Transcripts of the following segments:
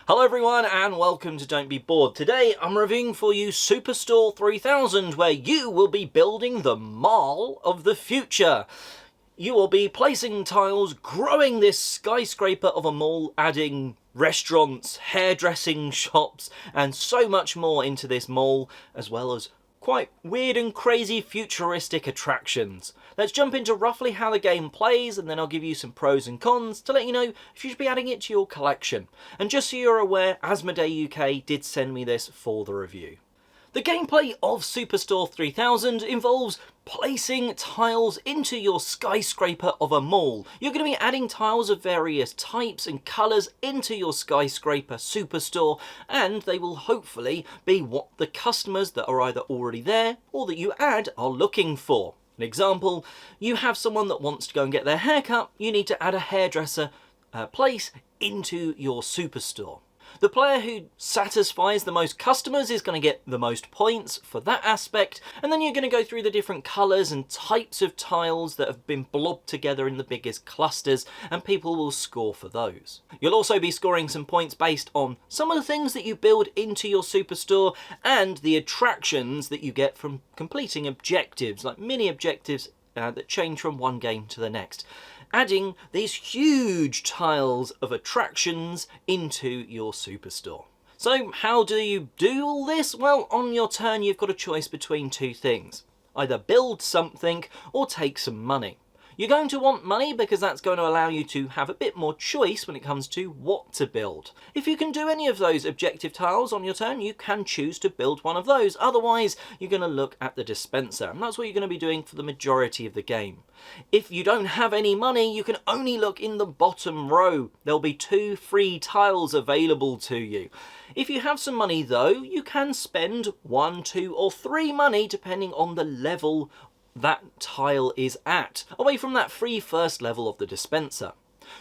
Hello everyone and welcome to Don't Be Bored. Today I'm reviewing for you Superstore 3000, where you will be building the mall of the future. You will be placing tiles, growing this skyscraper of a mall, adding restaurants, hairdressing shops and so much more into this mall, as well as quite weird and crazy futuristic attractions. Let's jump into roughly how the game plays, and then I'll give you some pros and cons to let you know if you should be adding it to your collection. And just so you're aware, Asmodee UK did send me this for the review. The gameplay of Superstore 3000 involves placing tiles into your skyscraper of a mall. You're going to be adding tiles of various types and colours into your skyscraper superstore, and they will hopefully be what the customers that are either already there or that you add are looking for. An example, you have someone that wants to go and get their hair cut, you need to add a hairdresser place into your superstore. The player who satisfies the most customers is going to get the most points for that aspect, and then you're going to go through the different colours and types of tiles that have been blobbed together in the biggest clusters, and people will score for those. You'll also be scoring some points based on some of the things that you build into your superstore and the attractions that you get from completing objectives, like mini objectives that change from one game to the next, adding these huge tiles of attractions into your superstore. So how do you do all this? Well, on your turn you've got a choice between two things. Either build something or take some money. You're going to want money because that's going to allow you to have a bit more choice when it comes to what to build. If you can do any of those objective tiles on your turn, you can choose to build one of those. Otherwise, you're going to look at the dispenser, and that's what you're going to be doing for the majority of the game. If you don't have any money, you can only look in the bottom row. There'll be 2 free tiles available to you. If you have some money though, you can spend 1, 2 or 3 money depending on the level that tile is at, away from that free first level of the dispenser.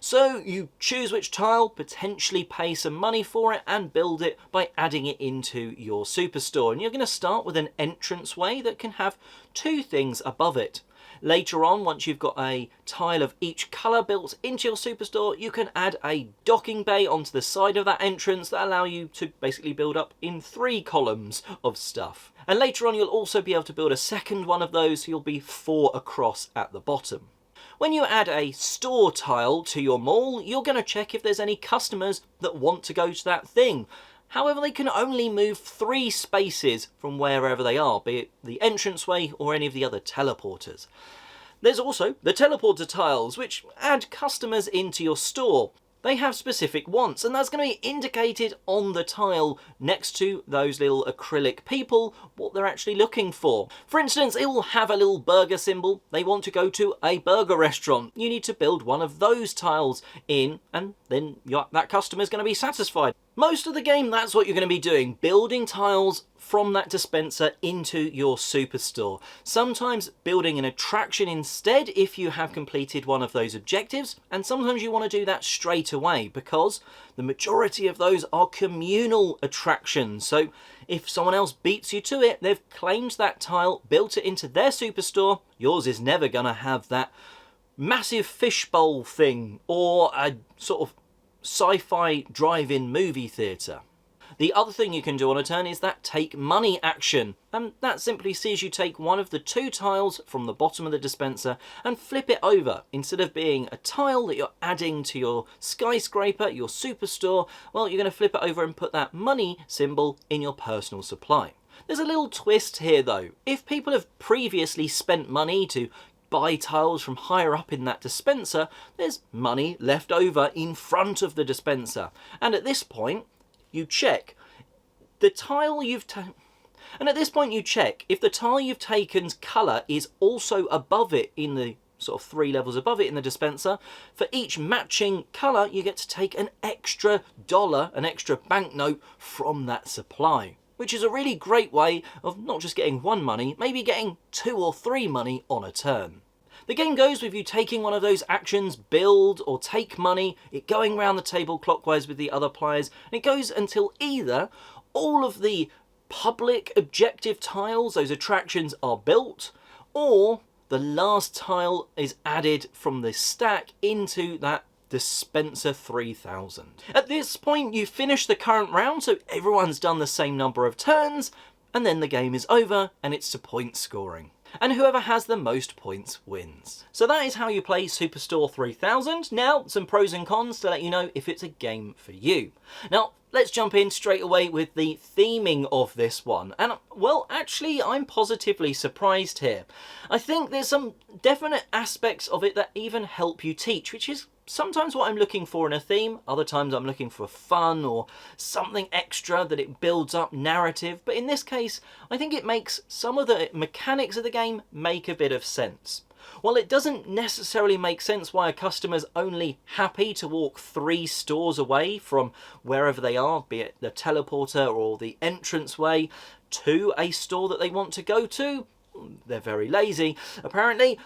So you choose which tile, potentially pay some money for it and build it by adding it into your superstore. And you're going to start with an entranceway that can have 2 things above it. Later on, once you've got a tile of each colour built into your superstore, you can add a docking bay onto the side of that entrance that allow you to basically build up in 3 columns of stuff. And later on, you'll also be able to build a second one of those, so you'll be 4 across at the bottom. When you add a store tile to your mall, you're going to check if there's any customers that want to go to that thing. However, they can only move 3 spaces from wherever they are, be it the entranceway or any of the other teleporters. There's also the teleporter tiles, which add customers into your store. They have specific wants, and that's going to be indicated on the tile next to those little acrylic people, what they're actually looking for. For instance, it will have a little burger symbol. They want to go to a burger restaurant. You need to build one of those tiles in, and then that customer is going to be satisfied. Most of the game, that's what you're going to be doing, building tiles from that dispenser into your superstore. Sometimes building an attraction instead if you have completed one of those objectives, and sometimes you want to do that straight away because the majority of those are communal attractions. So if someone else beats you to it, they've claimed that tile, built it into their superstore, yours is never going to have that massive fishbowl thing or a sort of sci-fi drive-in movie theatre. The other thing you can do on a turn is that take money action, and that simply sees you take one of the 2 tiles from the bottom of the dispenser and flip it over. Instead of being a tile that you're adding to your skyscraper, your superstore, well, you're going to flip it over and put that money symbol in your personal supply. There's a little twist here though. If people have previously spent money to buy tiles from higher up in that dispenser, there's money left over in front of the dispenser. And at this point, you check the tile you've if the tile you've taken's colour is also above it in the sort of 3 levels above it in the dispenser. For each matching colour, you get to take an extra dollar, an extra banknote from that supply, which is a really great way of not just getting 1 money, maybe getting 2 or 3 money on a turn. The game goes with you taking one of those actions, build or take money, it going around the table clockwise with the other players, and it goes until either all of the public objective tiles, those attractions, are built, or the last tile is added from the stack into that Dispenser 3000. At this point, you finish the current round, so everyone's done the same number of turns, and then the game is over, and it's to point scoring. And whoever has the most points wins. So that is how you play Superstore 3000. Now, some pros and cons to let you know if it's a game for you. Now, let's jump in straight away with the theming of this one. And, well, actually, I'm positively surprised here. I think there's some definite aspects of it that even help you teach, which is sometimes what I'm looking for in a theme. Other times I'm looking for fun or something extra that it builds up narrative. But in this case, I think it makes some of the mechanics of the game make a bit of sense. While it doesn't necessarily make sense why a customer's only happy to walk 3 stores away from wherever they are, be it the teleporter or the entranceway, to a store that they want to go to, they're very lazy, apparently.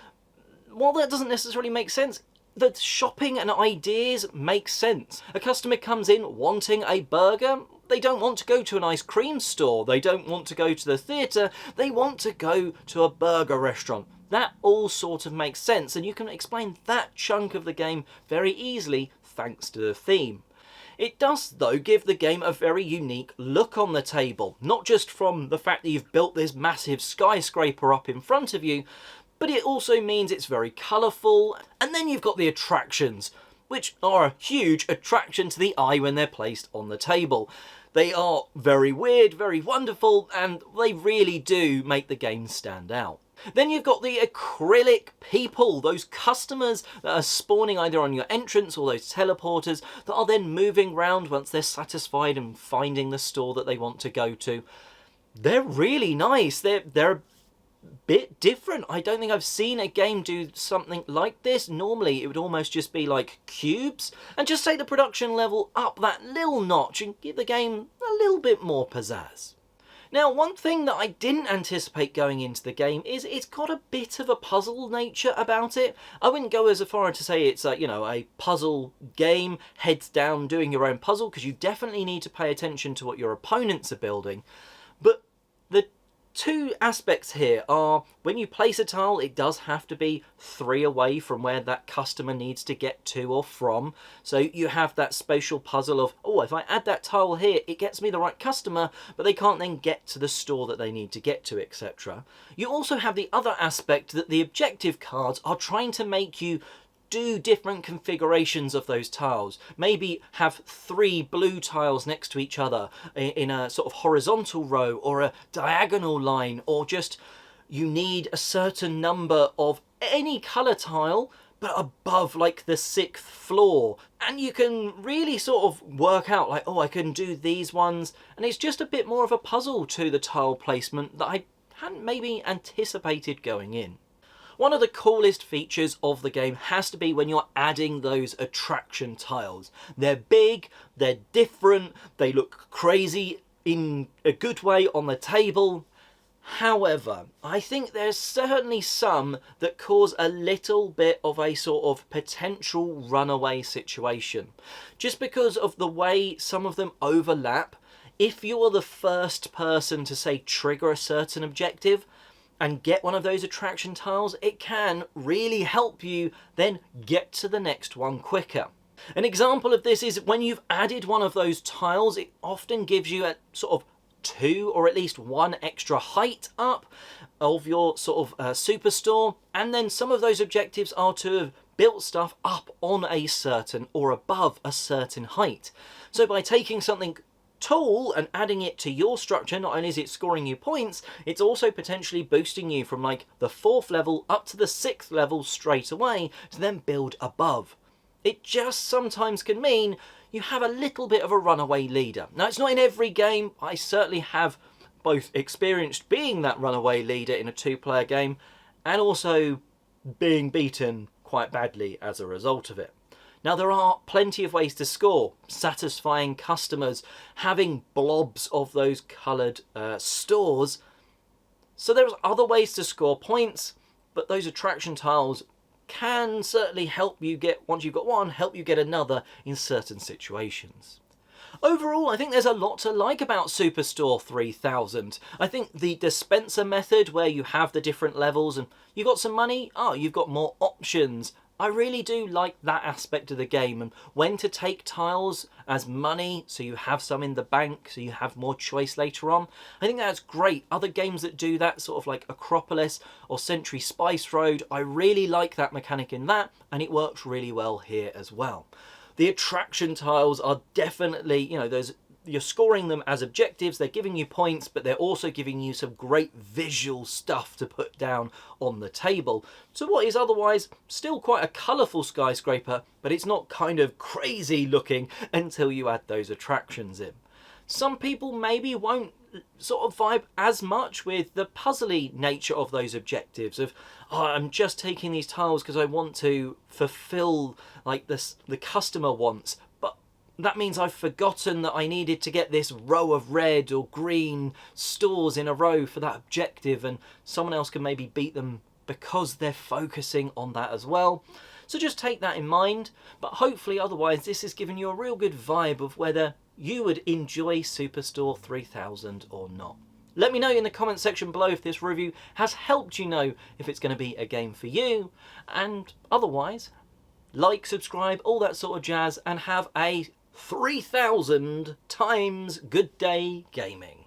While that doesn't necessarily make sense, the shopping and ideas make sense. A customer comes in wanting a burger. They don't want to go to an ice cream store. They don't want to go to the theatre. They want to go to a burger restaurant. That all sort of makes sense, and you can explain that chunk of the game very easily thanks to the theme. It does, though, give the game a very unique look on the table, not just from the fact that you've built this massive skyscraper up in front of you, but it also means it's very colourful. And then you've got the attractions, which are a huge attraction to the eye when they're placed on the table. They are very weird, very wonderful, and they really do make the game stand out. Then you've got the acrylic people, those customers that are spawning either on your entrance or those teleporters that are then moving around once they're satisfied and finding the store that they want to go to. They're really nice. They're a bit different. I don't think I've seen a game do something like this. Normally it would almost just be like cubes, and just take the production level up that little notch and give the game a little bit more pizzazz. Now, one thing that I didn't anticipate going into the game is it's got a bit of a puzzle nature about it. I wouldn't go as far as to say it's a puzzle game, heads down doing your own puzzle, because you definitely need to pay attention to what your opponents are building. But the two aspects here are, when you place a tile, it does have to be 3 away from where that customer needs to get to or from. So you have that spatial puzzle of, oh, if I add that tile here, it gets me the right customer, but they can't then get to the store that they need to get to, etc. You also have the other aspect that the objective cards are trying to make you do different configurations of those tiles. Maybe have 3 blue tiles next to each other in a sort of horizontal row or a diagonal line, or just you need a certain number of any colour tile but above like the 6th floor, and you can really sort of work out like, oh, I can do these ones, and it's just a bit more of a puzzle to the tile placement that I hadn't maybe anticipated going in. One of the coolest features of the game has to be when you're adding those attraction tiles. They're big, they're different, they look crazy in a good way on the table. However, I think there's certainly some that cause a little bit of a sort of potential runaway situation. Just because of the way some of them overlap. If you're the first person to, say, trigger a certain objective and get one of those attraction tiles, it can really help you then get to the next one quicker. An example of this is when you've added one of those tiles, it often gives you a sort of 2 or at least 1 extra height up of your sort of superstore, and then some of those objectives are to have built stuff up on a certain or above a certain height. So by taking something tall and adding it to your structure, not only is it scoring you points, it's also potentially boosting you from like the 4th level up to the 6th level straight away to then build above. It just sometimes can mean you have a little bit of a runaway leader. Now, it's not in every game. I certainly have both experienced being that runaway leader in a 2-player game and also being beaten quite badly as a result of it. Now, there are plenty of ways to score. Satisfying customers, having blobs of those coloured stores. So there's other ways to score points, but those attraction tiles can certainly help you get, once you've got one, help you get another in certain situations. Overall, I think there's a lot to like about Superstore 3000. I think the dispenser method, where you have the different levels and you've got some money, you've got more options. I really do like that aspect of the game, and when to take tiles as money so you have some in the bank so you have more choice later on. I think that's great. Other games that do that, sort of like Acropolis or Century Spice Road, I really like that mechanic in that, and it works really well here as well. The attraction tiles are definitely, you know, you're scoring them as objectives, they're giving you points, but they're also giving you some great visual stuff to put down on the table. So what is otherwise still quite a colourful skyscraper, but it's not kind of crazy looking until you add those attractions in. Some people maybe won't sort of vibe as much with the puzzly nature of those objectives of, oh, I'm just taking these tiles because I want to fulfill like the customer wants, but that means I've forgotten that I needed to get this row of red or green stores in a row for that objective, and someone else can maybe beat them because they're focusing on that as well. So just take that in mind, but hopefully otherwise this has given you a real good vibe of whether you would enjoy Superstore 3000 or not. Let me know in the comment section below if this review has helped you know if it's going to be a game for you, and otherwise, like, subscribe, all that sort of jazz, and have a 3000 times good day gaming.